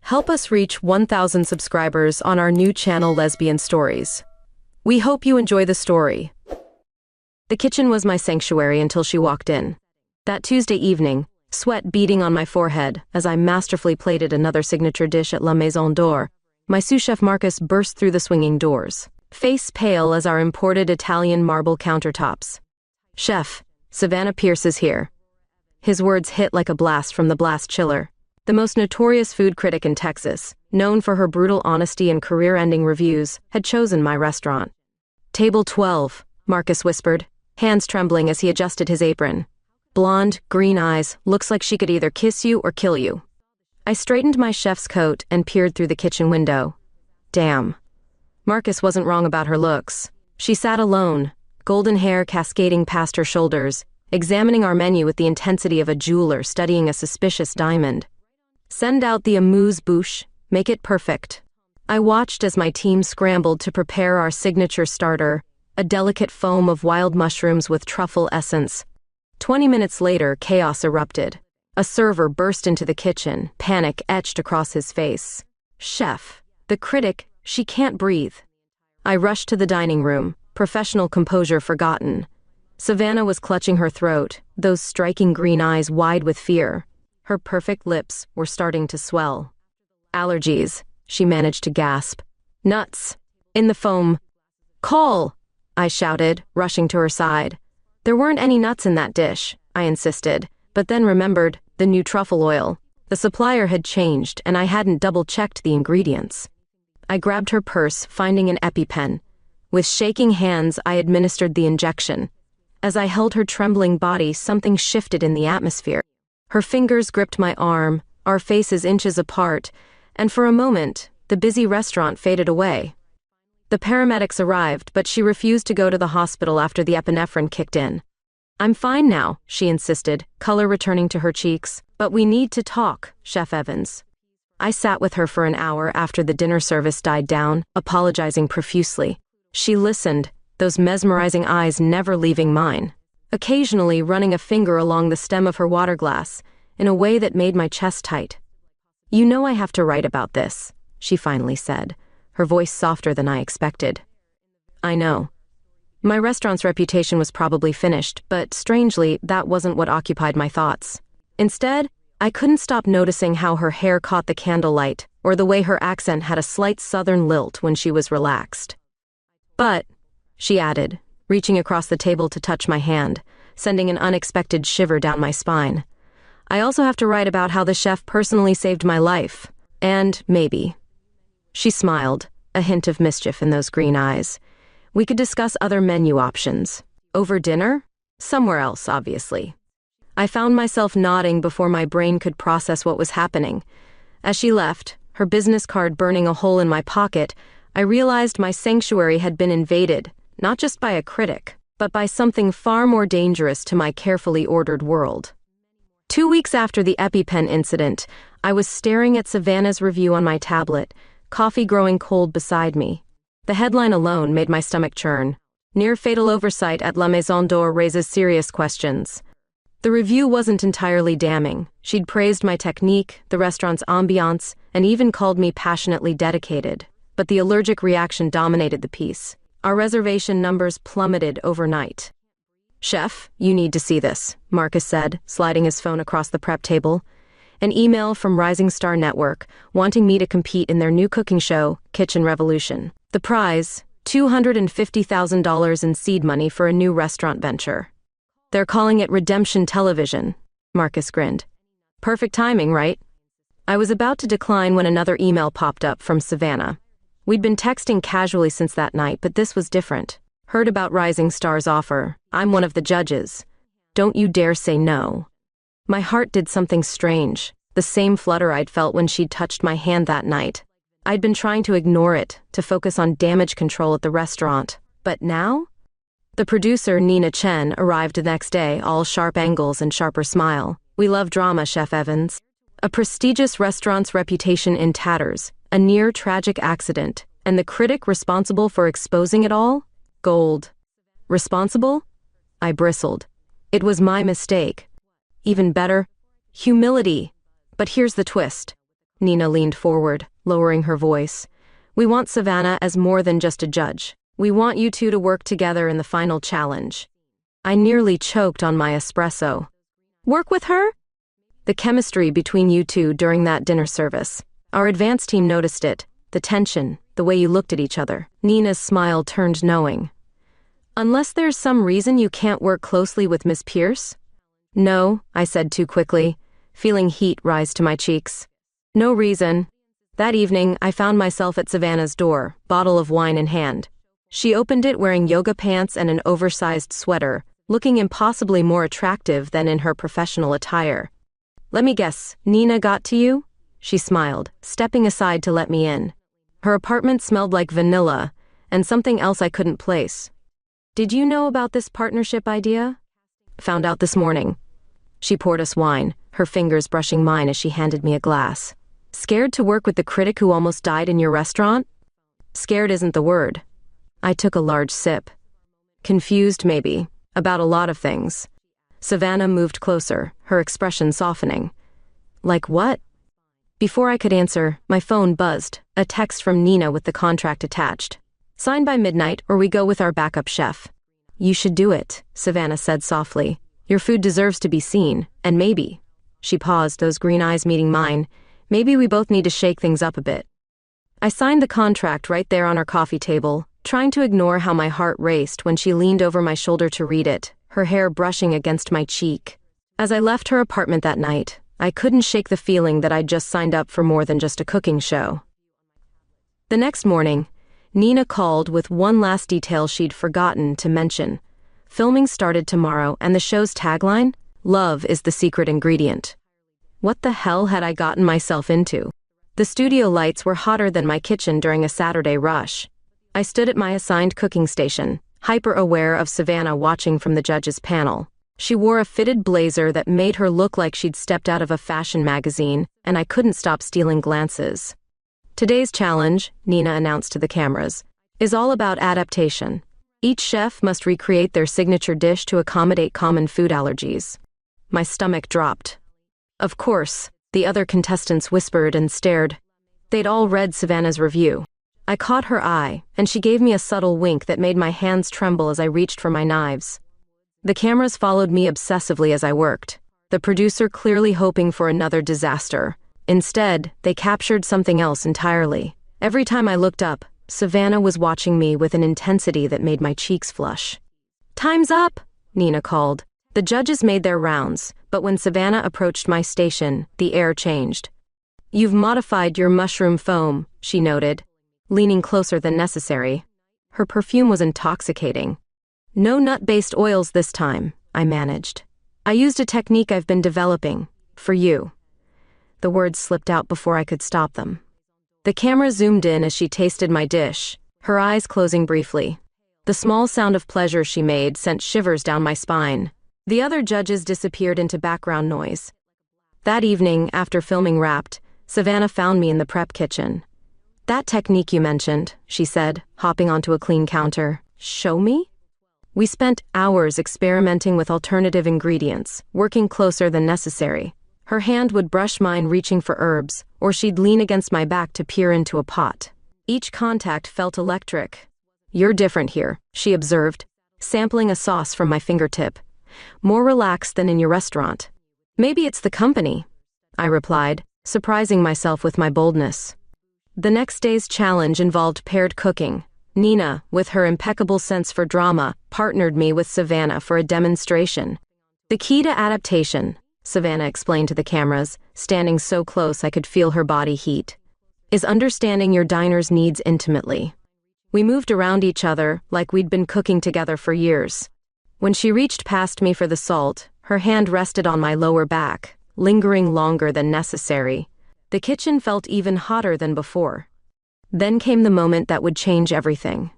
Help us reach 1,000 subscribers on our new channel Lesbian Stories. We hope you enjoy the story. The kitchen was my sanctuary until she walked in. That Tuesday evening, sweat beading on my forehead as I masterfully plated another signature dish at La Maison d'Or, my sous chef Marcus burst through the swinging doors, face pale as our imported Italian marble countertops. "Chef, Savannah Pierce is here." His words hit like a blast from the blast chiller. The most notorious food critic in Texas, known for her brutal honesty and career-ending reviews, had chosen my restaurant. "Table 12, Marcus whispered, hands trembling as he adjusted his apron. "Blonde, green eyes, looks like she could either kiss you or kill you." I straightened my chef's coat and peered through the kitchen window. Damn. Marcus wasn't wrong about her looks. She sat alone, golden hair cascading past her shoulders, examining our menu with the intensity of a jeweler studying a suspicious diamond. "Send out the amuse-bouche, make it perfect." I watched as my team scrambled to prepare our signature starter, a delicate foam of wild mushrooms with truffle essence. 20 minutes later, chaos erupted. A server burst into the kitchen, panic etched across his face. "Chef, the critic, she can't breathe." I rushed to the dining room, professional composure forgotten. Savannah was clutching her throat, those striking green eyes wide with fear. Her perfect lips were starting to swell. "Allergies," she managed to gasp. "Nuts. In the foam." "Call!" I shouted, rushing to her side. "There weren't any nuts in that dish," I insisted, but then remembered the new truffle oil. The supplier had changed, and I hadn't double-checked the ingredients. I grabbed her purse, finding an EpiPen. With shaking hands, I administered the injection. As I held her trembling body, something shifted in the atmosphere. Her fingers gripped my arm, our faces inches apart, and for a moment, the busy restaurant faded away. The paramedics arrived, but she refused to go to the hospital after the epinephrine kicked in. "I'm fine now," she insisted, color returning to her cheeks. "But we need to talk, Chef Evans." I sat with her for an hour after the dinner service died down, apologizing profusely. She listened, those mesmerizing eyes never leaving mine, occasionally running a finger along the stem of her water glass, in a way that made my chest tight. "You know I have to write about this," she finally said, her voice softer than I expected. "I know." My restaurant's reputation was probably finished, but strangely, that wasn't what occupied my thoughts. Instead, I couldn't stop noticing how her hair caught the candlelight, or the way her accent had a slight southern lilt when she was relaxed. "But," she added, reaching across the table to touch my hand, sending an unexpected shiver down my spine, "I also have to write about how the chef personally saved my life. And maybe." She smiled, a hint of mischief in those green eyes. "We could discuss other menu options. Over dinner? Somewhere else, obviously." I found myself nodding before my brain could process what was happening. As she left, her business card burning a hole in my pocket, I realized my sanctuary had been invaded, not just by a critic, but by something far more dangerous to my carefully ordered world. 2 weeks after the EpiPen incident, I was staring at Savannah's review on my tablet, coffee growing cold beside me. The headline alone made my stomach churn. "Near-fatal oversight at La Maison d'Or raises serious questions." The review wasn't entirely damning. She'd praised my technique, the restaurant's ambiance, and even called me passionately dedicated. But the allergic reaction dominated the piece. Our reservation numbers plummeted overnight. "Chef, you need to see this," Marcus said, sliding his phone across the prep table. An email from Rising Star Network, wanting me to compete in their new cooking show, Kitchen Revolution. The prize, $250,000 in seed money for a new restaurant venture. "They're calling it Redemption Television," Marcus grinned. "Perfect timing, right?" I was about to decline when another email popped up from Savannah. We'd been texting casually since that night, but this was different. "Heard about Rising Star's offer. I'm one of the judges. Don't you dare say no." My heart did something strange, the same flutter I'd felt when she'd touched my hand that night. I'd been trying to ignore it, to focus on damage control at the restaurant. But now? The producer, Nina Chen, arrived the next day, all sharp angles and sharper smile. "We love drama, Chef Evans." A prestigious restaurant's reputation in tatters, a near-tragic accident, and the critic responsible for exposing it all? Gold. Responsible? I bristled. It was my mistake. Even better, humility. But here's the twist. Nina leaned forward, lowering her voice. "We want Savannah as more than just a judge. We want you two to work together in the final challenge." I nearly choked on my espresso. "Work with her?" "The chemistry between you two during that dinner service. Our advance team noticed it. The tension, the way you looked at each other." Nina's smile turned knowing. "Unless there's some reason you can't work closely with Miss Pierce?" "No," I said too quickly, feeling heat rise to my cheeks. "No reason." That evening, I found myself at Savannah's door, bottle of wine in hand. She opened it wearing yoga pants and an oversized sweater, looking impossibly more attractive than in her professional attire. "Let me guess, Nina got to you?" She smiled, stepping aside to let me in. Her apartment smelled like vanilla, and something else I couldn't place. "Did you know about this partnership idea?" "Found out this morning." She poured us wine, her fingers brushing mine as she handed me a glass. "Scared to work with the critic who almost died in your restaurant?" "Scared isn't the word." I took a large sip. "Confused, maybe, about a lot of things." Savannah moved closer, her expression softening. "Like what?" Before I could answer, my phone buzzed, a text from Nina with the contract attached. "Sign by midnight or we go with our backup chef." "You should do it," Savannah said softly. "Your food deserves to be seen, and maybe," she paused, those green eyes meeting mine, "maybe we both need to shake things up a bit." I signed the contract right there on our coffee table, trying to ignore how my heart raced when she leaned over my shoulder to read it, her hair brushing against my cheek. As I left her apartment that night, I couldn't shake the feeling that I'd just signed up for more than just a cooking show. The next morning, Nina called with one last detail she'd forgotten to mention. Filming started tomorrow, and the show's tagline, "Love is the secret ingredient." What the hell had I gotten myself into? The studio lights were hotter than my kitchen during a Saturday rush. I stood at my assigned cooking station, hyper-aware of Savannah watching from the judges' panel. She wore a fitted blazer that made her look like she'd stepped out of a fashion magazine, and I couldn't stop stealing glances. "Today's challenge," Nina announced to the cameras, "is all about adaptation. Each chef must recreate their signature dish to accommodate common food allergies." My stomach dropped. Of course, the other contestants whispered and stared. They'd all read Savannah's review. I caught her eye, and she gave me a subtle wink that made my hands tremble as I reached for my knives. The cameras followed me obsessively as I worked, the producer clearly hoping for another disaster. Instead, they captured something else entirely. Every time I looked up, Savannah was watching me with an intensity that made my cheeks flush. "Time's up," Nina called. The judges made their rounds, but when Savannah approached my station, the air changed. "You've modified your mushroom foam," she noted, leaning closer than necessary. Her perfume was intoxicating. "No nut-based oils this time," I managed. "I used a technique I've been developing, for you." The words slipped out before I could stop them. The camera zoomed in as she tasted my dish, her eyes closing briefly. The small sound of pleasure she made sent shivers down my spine. The other judges disappeared into background noise. That evening, after filming wrapped, Savannah found me in the prep kitchen. "That technique you mentioned," she said, hopping onto a clean counter. "Show me?" We spent hours experimenting with alternative ingredients, working closer than necessary. Her hand would brush mine reaching for herbs, or she'd lean against my back to peer into a pot. Each contact felt electric. "You're different here," she observed, sampling a sauce from my fingertip. "More relaxed than in your restaurant." "Maybe it's the company," I replied, surprising myself with my boldness. The next day's challenge involved paired cooking. Nina, with her impeccable sense for drama, partnered me with Savannah for a demonstration. "The key to adaptation," Savannah explained to the cameras, standing so close I could feel her body heat, "is understanding your diner's needs intimately." We moved around each other like we'd been cooking together for years. When she reached past me for the salt, her hand rested on my lower back, lingering longer than necessary. The kitchen felt even hotter than before. Then came the moment that would change everything.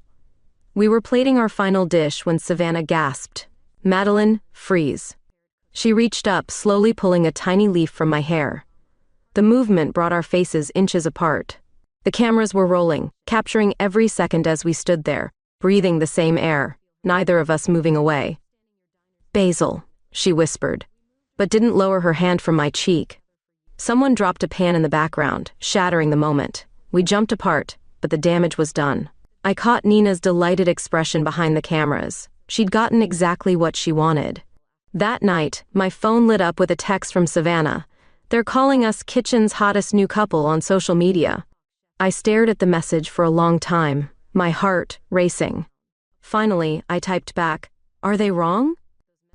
We were plating our final dish when Savannah gasped, "Madeline, freeze." She reached up, slowly pulling a tiny leaf from my hair. The movement brought our faces inches apart. The cameras were rolling, capturing every second as we stood there, breathing the same air, neither of us moving away. "Basil," she whispered, but didn't lower her hand from my cheek. Someone dropped a pan in the background, shattering the moment. We jumped apart, but the damage was done. I caught Nina's delighted expression behind the cameras. She'd gotten exactly what she wanted. That night, my phone lit up with a text from Savannah. "They're calling us Kitchen's hottest new couple on social media." I stared at the message for a long time, my heart racing. Finally, I typed back, "Are they wrong?"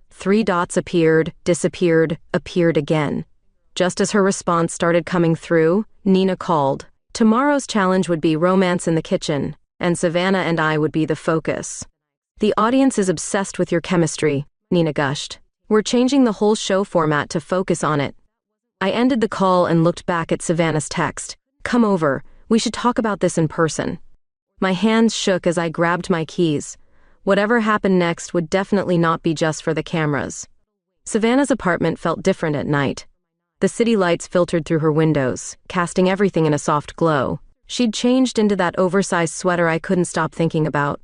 3 dots appeared, disappeared, appeared again. Just as her response started coming through, Nina called. Tomorrow's challenge would be romance in the kitchen, and Savannah and I would be the focus. "The audience is obsessed with your chemistry," Nina gushed. "We're changing the whole show format to focus on it." I ended the call and looked back at Savannah's text. "Come over, we should talk about this in person." My hands shook as I grabbed my keys. Whatever happened next would definitely not be just for the cameras. Savannah's apartment felt different at night. The city lights filtered through her windows, casting everything in a soft glow. She'd changed into that oversized sweater I couldn't stop thinking about.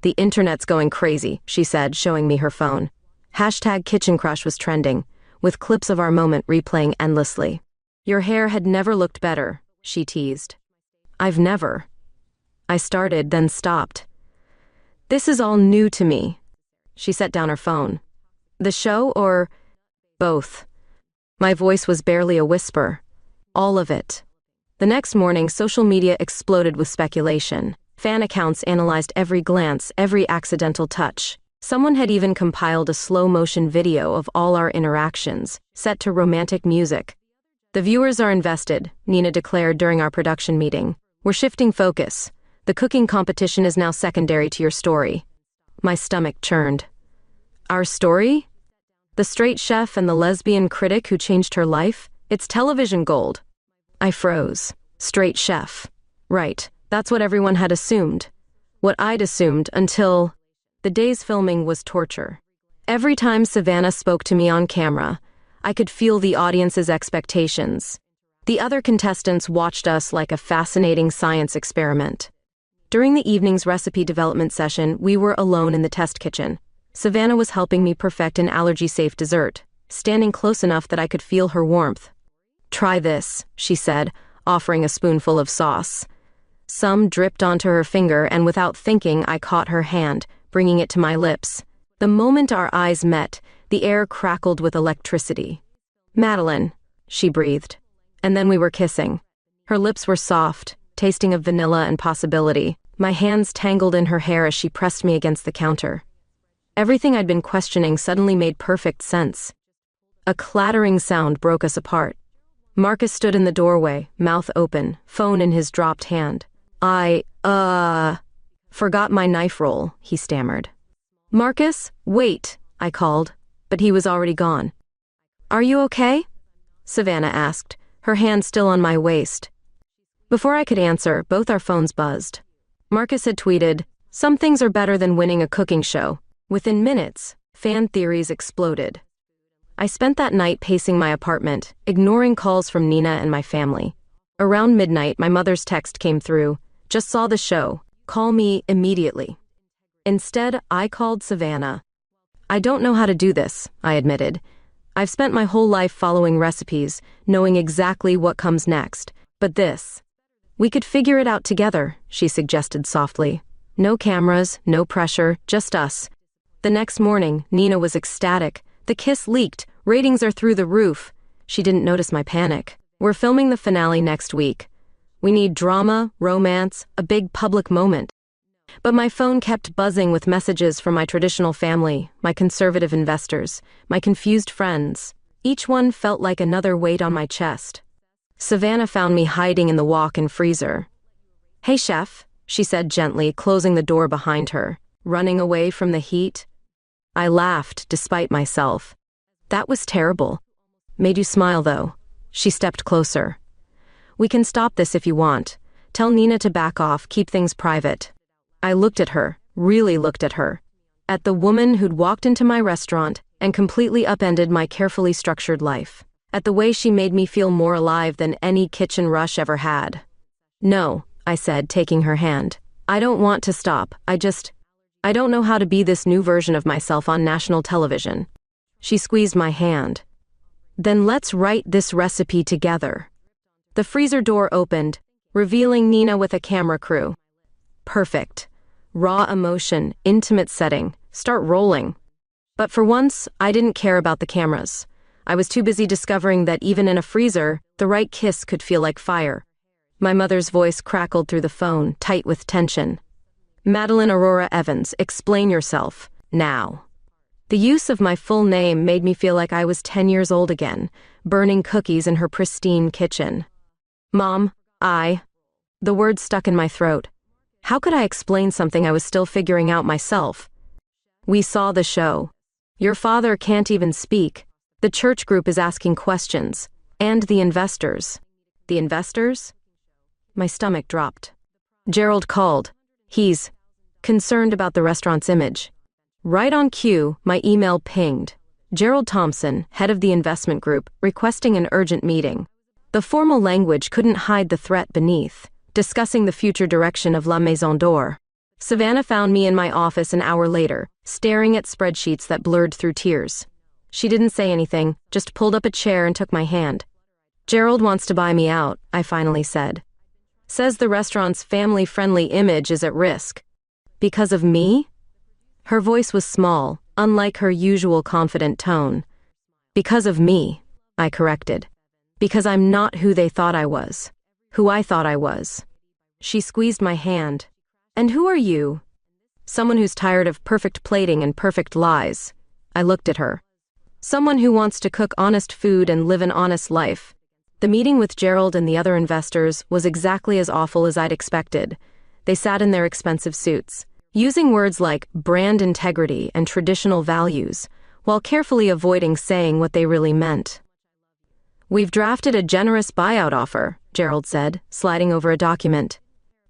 "The internet's going crazy," she said, showing me her phone. #KitchenCrush was trending, with clips of our moment replaying endlessly. "Your hair had never looked better," she teased. "I've never." I started, then stopped. "This is all new to me." She set down her phone. "The show or both?" My voice was barely a whisper. "All of it." The next morning, social media exploded with speculation. Fan accounts analyzed every glance, every accidental touch. Someone had even compiled a slow-motion video of all our interactions, set to romantic music. "The viewers are invested," Nina declared during our production meeting. "We're shifting focus. The cooking competition is now secondary to your story." My stomach churned. "Our story? The straight chef and the lesbian critic who changed her life? It's television gold." I froze. Straight chef. Right, that's what everyone had assumed. What I'd assumed until... The day's filming was torture. Every time Savannah spoke to me on camera, I could feel the audience's expectations. The other contestants watched us like a fascinating science experiment. During the evening's recipe development session, we were alone in the test kitchen. Savannah was helping me perfect an allergy-safe dessert, standing close enough that I could feel her warmth. "Try this," she said, offering a spoonful of sauce. Some dripped onto her finger, and without thinking, I caught her hand, bringing it to my lips. The moment our eyes met, the air crackled with electricity. "Madeline," she breathed. And then we were kissing. Her lips were soft, tasting of vanilla and possibility. My hands tangled in her hair as she pressed me against the counter. Everything I'd been questioning suddenly made perfect sense. A clattering sound broke us apart. Marcus stood in the doorway, mouth open, phone in his dropped hand. "I forgot my knife roll," he stammered. "Marcus, wait," I called, but he was already gone. "Are you okay?" Savannah asked, her hand still on my waist. Before I could answer, both our phones buzzed. Marcus had tweeted, "Some things are better than winning a cooking show." Within minutes, fan theories exploded. I spent that night pacing my apartment, ignoring calls from Nina and my family. Around midnight, my mother's text came through. "Just saw the show. Call me immediately." Instead, I called Savannah. "I don't know how to do this," I admitted. "I've spent my whole life following recipes, knowing exactly what comes next. But this... We could figure it out together," she suggested softly. "No cameras, no pressure, just us." The next morning, Nina was ecstatic. "The kiss leaked. Ratings are through the roof." She didn't notice my panic. "We're filming the finale next week. We need drama, romance, a big public moment." But my phone kept buzzing with messages from my traditional family, my conservative investors, my confused friends. Each one felt like another weight on my chest. Savannah found me hiding in the walk-in freezer. "Hey, chef," she said gently, closing the door behind her. "Running away from the heat?" I laughed, despite myself. "That was terrible. Made you smile, though." She stepped closer. "We can stop this if you want. Tell Nina to back off, keep things private." I looked at her, really looked at her. At the woman who'd walked into my restaurant and completely upended my carefully structured life. At the way she made me feel more alive than any kitchen rush ever had. "No," I said, taking her hand. "I don't want to stop. I don't know how to be this new version of myself on national television." She squeezed my hand. Then let's write this recipe together. The freezer door opened, revealing Nina with a camera crew. Perfect. Raw emotion, intimate setting. Start rolling. But for once, I didn't care about the cameras. I was too busy discovering that even in a freezer, the right kiss could feel like fire. My mother's voice crackled through the phone, tight with tension. Madeline Aurora Evans, explain yourself, now. The use of my full name made me feel like I was 10 years old again, burning cookies in her pristine kitchen. Mom, The word stuck in my throat. How could I explain something I was still figuring out myself? We saw the show. Your father can't even speak. The church group is asking questions. And the investors. The investors? My stomach dropped. Gerald called. He's concerned about the restaurant's image. Right on cue, my email pinged. Gerald Thompson, head of the investment group, requesting an urgent meeting. The formal language couldn't hide the threat beneath, discussing the future direction of La Maison d'Or. Savannah found me in my office an hour later, staring at spreadsheets that blurred through tears. She didn't say anything, just pulled up a chair and took my hand. Gerald wants to buy me out, I finally said. Says the restaurant's family-friendly image is at risk. Because of me? Her voice was small, unlike her usual confident tone. Because of me, I corrected. Because I'm not who they thought I was. Who I thought I was. She squeezed my hand. And who are you? Someone who's tired of perfect plating and perfect lies. I looked at her. Someone who wants to cook honest food and live an honest life. The meeting with Gerald and the other investors was exactly as awful as I'd expected. They sat in their expensive suits, using words like brand integrity and traditional values, while carefully avoiding saying what they really meant. We've drafted a generous buyout offer, Gerald said, sliding over a document.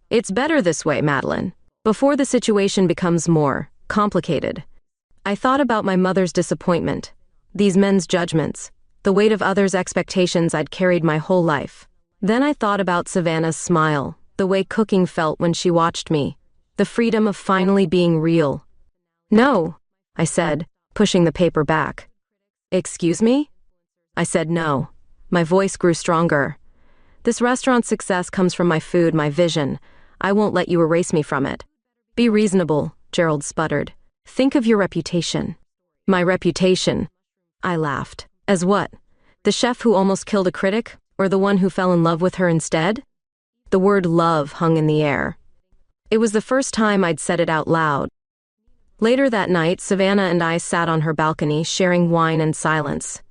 It's better this way, Madeline, before the situation becomes more complicated. I thought about my mother's disappointment, these men's judgments, the weight of others' expectations I'd carried my whole life. Then I thought about Savannah's smile, the way cooking felt when she watched me, the freedom of finally being real. No, I said, pushing the paper back. Excuse me? I said no. My voice grew stronger. This restaurant's success comes from my food, my vision. I won't let you erase me from it. Be reasonable, Gerald sputtered. Think of your reputation. My reputation. I laughed. As what? The chef who almost killed a critic, or the one who fell in love with her instead? The word love hung in the air. It was the first time I'd said it out loud. Later that night, Savannah and I sat on her balcony, sharing wine and silence.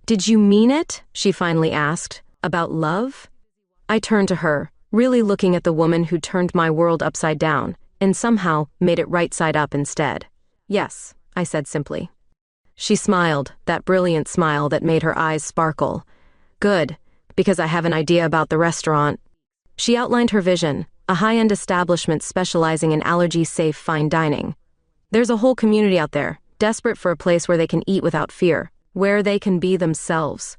Did you mean it? She finally asked. About love? I turned to her, really looking at the woman who turned my world upside down, and somehow made it right side up instead. Yes, I said simply. She smiled, that brilliant smile that made her eyes sparkle. Good, because I have an idea about the restaurant. She outlined her vision, a high-end establishment specializing in allergy-safe fine dining. There's a whole community out there, desperate for a place where they can eat without fear, where they can be themselves.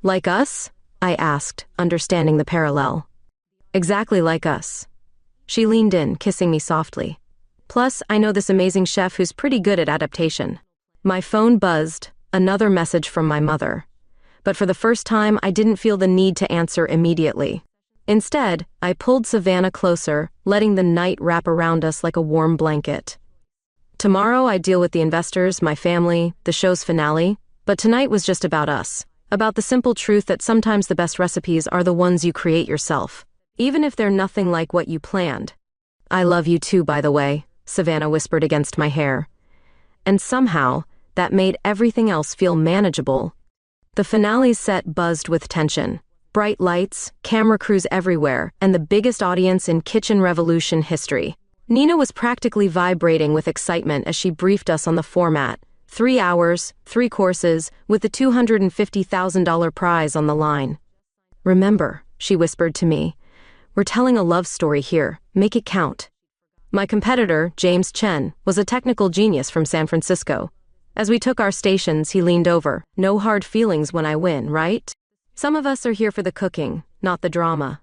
Like us? I asked, understanding the parallel. Exactly like us. She leaned in, kissing me softly. Plus, I know this amazing chef who's pretty good at adaptation. My phone buzzed, another message from my mother. But for the first time, I didn't feel the need to answer immediately. Instead, I pulled Savannah closer, letting the night wrap around us like a warm blanket. Tomorrow I'd deal with the investors, my family, the show's finale, but tonight was just about us. About the simple truth that sometimes the best recipes are the ones you create yourself, even if they're nothing like what you planned. I love you too, by the way, Savannah whispered against my hair. And somehow, that made everything else feel manageable. The finale's set buzzed with tension. Bright lights, camera crews everywhere, and the biggest audience in kitchen revolution history. Nina was practically vibrating with excitement as she briefed us on the format. 3 hours, 3 courses, with the $250,000 prize on the line. Remember, she whispered to me, we're telling a love story here, make it count. My competitor, James Chen, was a technical genius from San Francisco. As we took our stations, he leaned over. No hard feelings when I win, right? Some of us are here for the cooking, not the drama.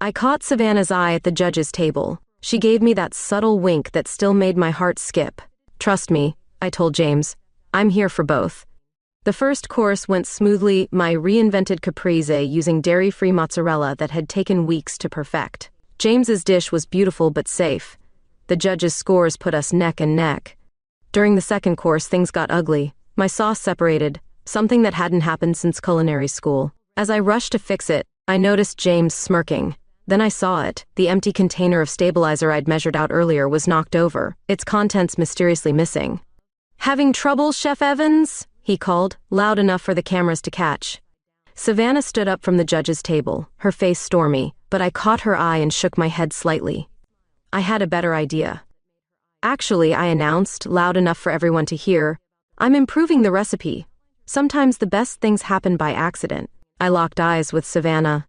I caught Savannah's eye at the judges' table. She gave me that subtle wink that still made my heart skip. Trust me, I told James. I'm here for both. The first course went smoothly, my reinvented caprese using dairy-free mozzarella that had taken weeks to perfect. James's dish was beautiful but safe. The judges' scores put us neck and neck. During the second course, things got ugly. My sauce separated, something that hadn't happened since culinary school. As I rushed to fix it, I noticed James smirking. Then I saw it. The empty container of stabilizer I'd measured out earlier was knocked over, its contents mysteriously missing. "Having trouble, Chef Evans?" he called, loud enough for the cameras to catch. Savannah stood up from the judge's table, her face stormy, but I caught her eye and shook my head slightly. I had a better idea. "Actually," I announced, loud enough for everyone to hear, "I'm improving the recipe. Sometimes the best things happen by accident." I locked eyes with Savannah.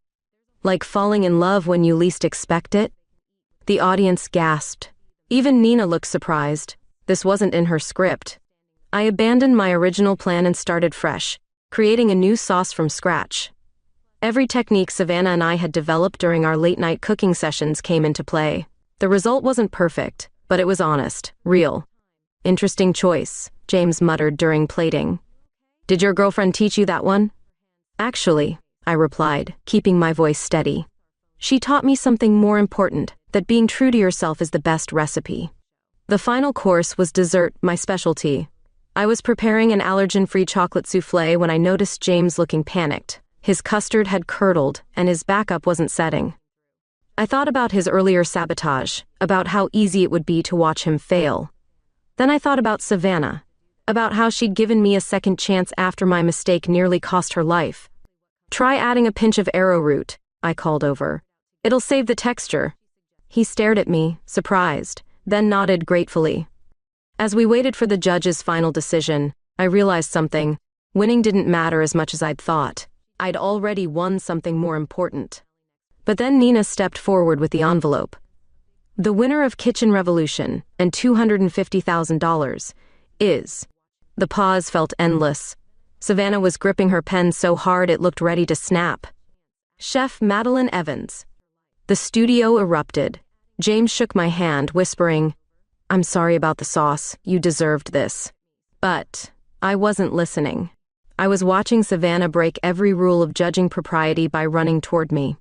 "Like falling in love when you least expect it?" The audience gasped. Even Nina looked surprised. This wasn't in her script. I abandoned my original plan and started fresh, creating a new sauce from scratch. Every technique Savannah and I had developed during our late-night cooking sessions came into play. The result wasn't perfect, but it was honest, real. "Interesting choice," James muttered during plating. "Did your girlfriend teach you that one?" "Actually," I replied, keeping my voice steady. "She taught me something more important, that being true to yourself is the best recipe." The final course was dessert, my specialty. I was preparing an allergen-free chocolate soufflé when I noticed James looking panicked. His custard had curdled, and his backup wasn't setting. I thought about his earlier sabotage, about how easy it would be to watch him fail. Then I thought about Savannah, about how she'd given me a second chance after my mistake nearly cost her life. "Try adding a pinch of arrowroot," I called over. "It'll save the texture." He stared at me, surprised, then nodded gratefully. As we waited for the judge's final decision, I realized something. Winning didn't matter as much as I'd thought. I'd already won something more important. But then Nina stepped forward with the envelope. "The winner of Kitchen Revolution and $250,000 is..." The pause felt endless. Savannah was gripping her pen so hard it looked ready to snap. "Chef Madeline Evans." The studio erupted. James shook my hand, whispering, "I'm sorry about the sauce, you deserved this." But I wasn't listening. I was watching Savannah break every rule of judging propriety by running toward me.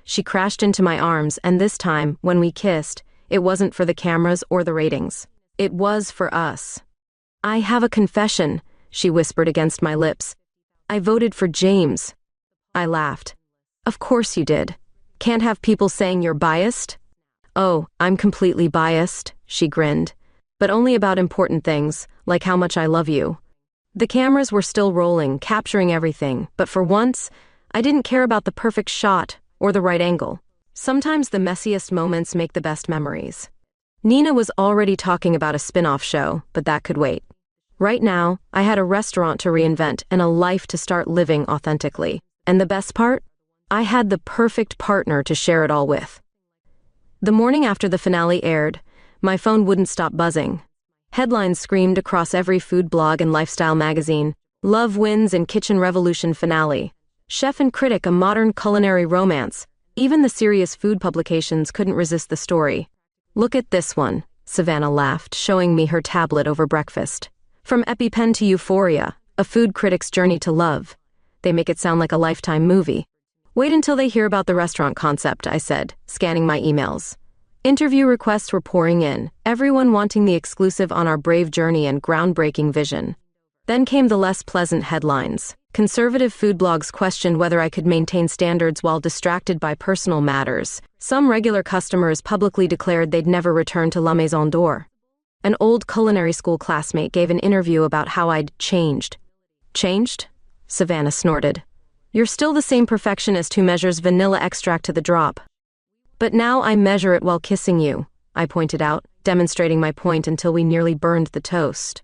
She crashed into my arms, and this time, when we kissed, it wasn't for the cameras or the ratings. It was for us. "I have a confession," she whispered against my lips. "I voted for James." I laughed. "Of course you did. Can't have people saying you're biased?" "Oh, I'm completely biased," she grinned. "But only about important things, like how much I love you." The cameras were still rolling, capturing everything, but for once, I didn't care about the perfect shot or the right angle. Sometimes the messiest moments make the best memories. Nina was already talking about a spin-off show, but that could wait. Right now, I had a restaurant to reinvent and a life to start living authentically. And the best part? I had the perfect partner to share it all with. The morning after the finale aired, my phone wouldn't stop buzzing. Headlines screamed across every food blog and lifestyle magazine. "Love wins in Kitchen Revolution finale. Chef and critic, a modern culinary romance." Even the serious food publications couldn't resist the story. "Look at this one," Savannah laughed, showing me her tablet over breakfast. "From EpiPen to Euphoria, a food critic's journey to love." They make it sound like a Lifetime movie. "Wait until they hear about the restaurant concept," I said, scanning my emails. Interview requests were pouring in, everyone wanting the exclusive on our brave journey and groundbreaking vision. Then came the less pleasant headlines. Conservative food blogs questioned whether I could maintain standards while distracted by personal matters. Some regular customers publicly declared they'd never return to La Maison d'Or. An old culinary school classmate gave an interview about how I'd changed. "Changed?" Savannah snorted. "You're still the same perfectionist who measures vanilla extract to the drop." "But now I measure it while kissing you," I pointed out, demonstrating my point until we nearly burned the toast.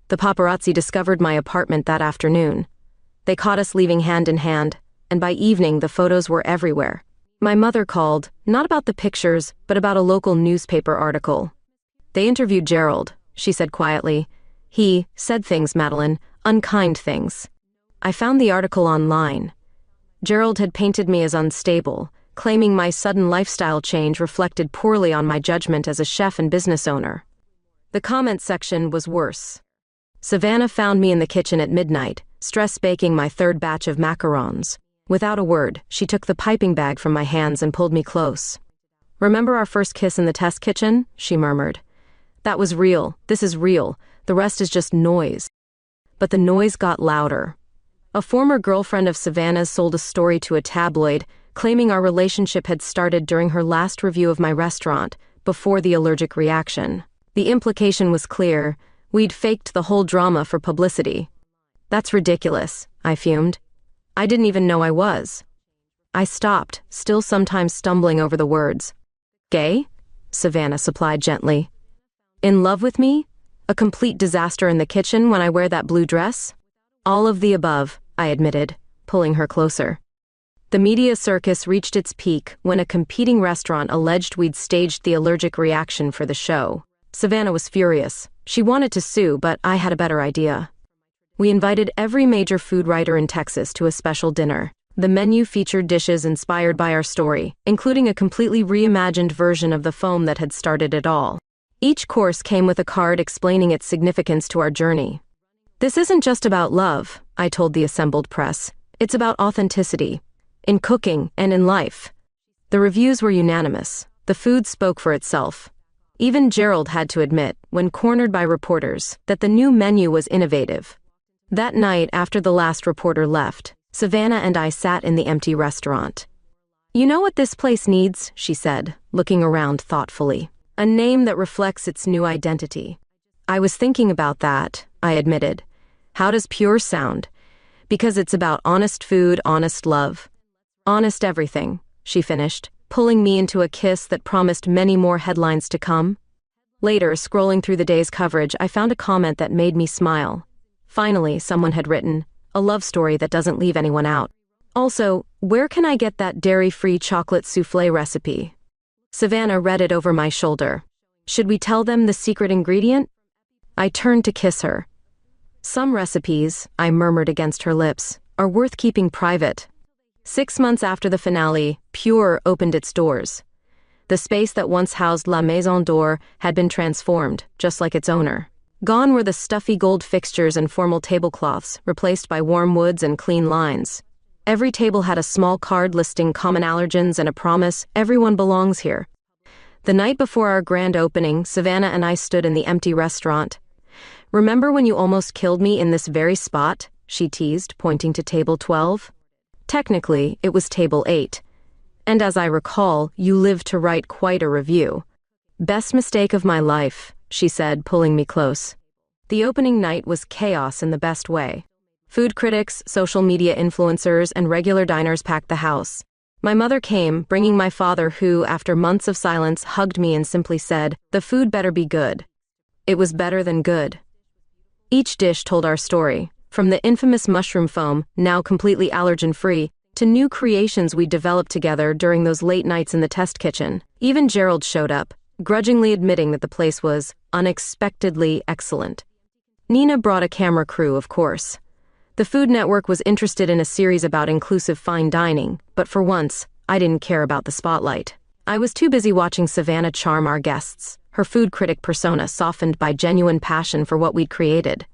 The paparazzi discovered my apartment that afternoon. They caught us leaving hand in hand, and by evening the photos were everywhere. My mother called, not about the pictures, but about a local newspaper article. "They interviewed Gerald," she said quietly. "He said things, Madeline, unkind things." I found the article online. Gerald had painted me as unstable, claiming my sudden lifestyle change reflected poorly on my judgment as a chef and business owner. The comment section was worse. Savannah found me in the kitchen at midnight, stress baking my third batch of macarons. Without a word, she took the piping bag from my hands and pulled me close. "Remember our first kiss in the test kitchen?" she murmured. "That was real. This is real. The rest is just noise." But the noise got louder. A former girlfriend of Savannah's sold a story to a tabloid, claiming our relationship had started during her last review of my restaurant, before the allergic reaction. The implication was clear. We'd faked the whole drama for publicity. "That's ridiculous," I fumed. "I didn't even know I was." I stopped, still sometimes stumbling over the words. "Gay?" Savannah supplied gently. "In love with me? A complete disaster in the kitchen when I wear that blue dress?" "All of the above," I admitted, pulling her closer. The media circus reached its peak when a competing restaurant alleged we'd staged the allergic reaction for the show. Savannah was furious. She wanted to sue, but I had a better idea. We invited every major food writer in Texas to a special dinner. The menu featured dishes inspired by our story, including a completely reimagined version of the foam that had started it all. Each course came with a card explaining its significance to our journey. "This isn't just about love," I told the assembled press. "It's about authenticity. In cooking and in life." The reviews were unanimous. The food spoke for itself. Even Gerald had to admit, when cornered by reporters, that the new menu was innovative. That night, after the last reporter left, Savannah and I sat in the empty restaurant. "You know what this place needs?" she said, looking around thoughtfully. "A name that reflects its new identity." "I was thinking about that," I admitted. "How does pure sound? Because it's about honest food, honest love. Honest everything," she finished, pulling me into a kiss that promised many more headlines to come. Later, scrolling through the day's coverage, I found a comment that made me smile. Finally, someone had written, "A love story that doesn't leave anyone out." Also, "Where can I get that dairy-free chocolate soufflé recipe?" Savannah read it over my shoulder. "Should we tell them the secret ingredient?" I turned to kiss her. "Some recipes," I murmured against her lips, "are worth keeping private." 6 months after the finale, Pure opened its doors. The space that once housed La Maison d'Or had been transformed, just like its owner. Gone were the stuffy gold fixtures and formal tablecloths, replaced by warm woods and clean lines. Every table had a small card listing common allergens and a promise, "Everyone belongs here." The night before our grand opening, Savannah and I stood in the empty restaurant. "Remember when you almost killed me in this very spot?" she teased, pointing to table 12. Technically, it was table 8. And as I recall, you lived to write quite a review. "Best mistake of my life," she said, pulling me close. The opening night was chaos in the best way. Food critics, social media influencers, and regular diners packed the house. My mother came, bringing my father who, after months of silence, hugged me and simply said, "The food better be good." It was better than good. Each dish told our story, from the infamous mushroom foam, now completely allergen-free, to new creations we developed together during those late nights in the test kitchen. Even Gerald showed up, grudgingly admitting that the place was unexpectedly excellent. Nina brought a camera crew, of course. The Food Network was interested in a series about inclusive fine dining, but for once, I didn't care about the spotlight. I was too busy watching Savannah charm our guests, her food critic persona softened by genuine passion for what we'd created.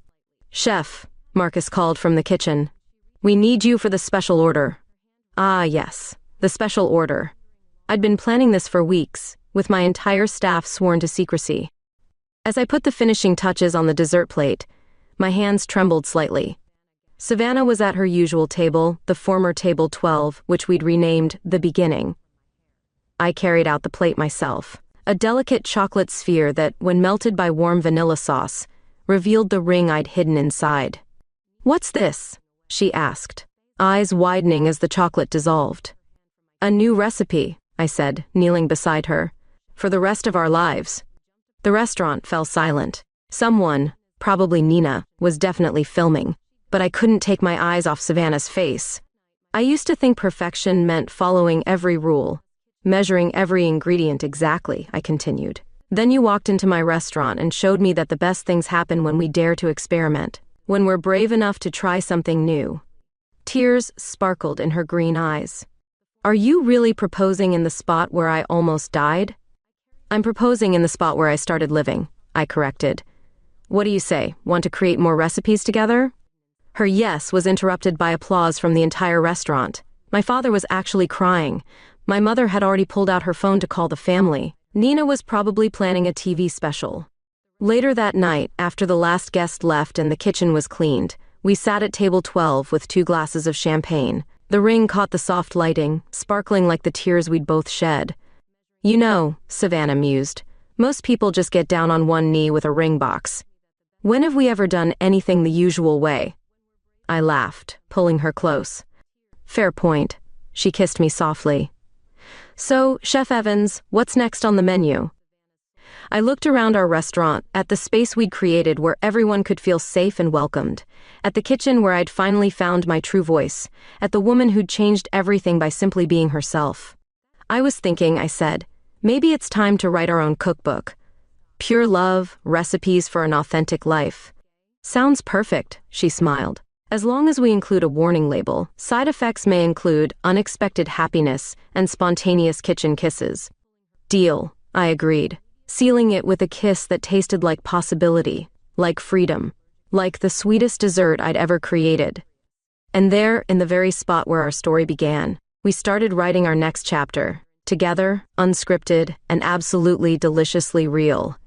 "Chef," Marcus called from the kitchen. "We need you for the special order." Ah, yes, the special order. I'd been planning this for weeks, with my entire staff sworn to secrecy. As I put the finishing touches on the dessert plate, my hands trembled slightly. Savannah was at her usual table, the former table 12, which we'd renamed The Beginning. I carried out the plate myself, a delicate chocolate sphere that, when melted by warm vanilla sauce, revealed the ring I'd hidden inside. "What's this?" she asked, eyes widening as the chocolate dissolved. "A new recipe," I said, kneeling beside her, "for the rest of our lives." The restaurant fell silent. Someone, probably Nina, was definitely filming, but I couldn't take my eyes off Savannah's face. I used to think perfection meant following every rule, measuring every ingredient exactly, I continued. Then you walked into my restaurant and showed me that the best things happen when we dare to experiment, when we're brave enough to try something new. Tears sparkled in her green eyes. "Are you really proposing in the spot where I almost died?" "I'm proposing in the spot where I started living," I corrected. "What do you say, want to create more recipes together?" Her yes was interrupted by applause from the entire restaurant. My father was actually crying. My mother had already pulled out her phone to call the family. Nina was probably planning a TV special. Later that night, after the last guest left and the kitchen was cleaned, we sat at table 12 with 2 glasses of champagne. The ring caught the soft lighting, sparkling like the tears we'd both shed. You know, Savannah mused, most people just get down on one knee with a ring box. When have we ever done anything the usual way? I laughed, pulling her close. Fair point. She kissed me softly. So, Chef Evans, what's next on the menu? I looked around our restaurant, at the space we'd created where everyone could feel safe and welcomed, at the kitchen where I'd finally found my true voice, at the woman who'd changed everything by simply being herself. I was thinking, I said, maybe it's time to write our own cookbook. Pure love, recipes for an authentic life. Sounds perfect, she smiled. As long as we include a warning label, side effects may include unexpected happiness and spontaneous kitchen kisses. Deal, I agreed, sealing it with a kiss that tasted like possibility, like freedom, like the sweetest dessert I'd ever created. And there, in the very spot where our story began, we started writing our next chapter, together, unscripted, and absolutely deliciously real.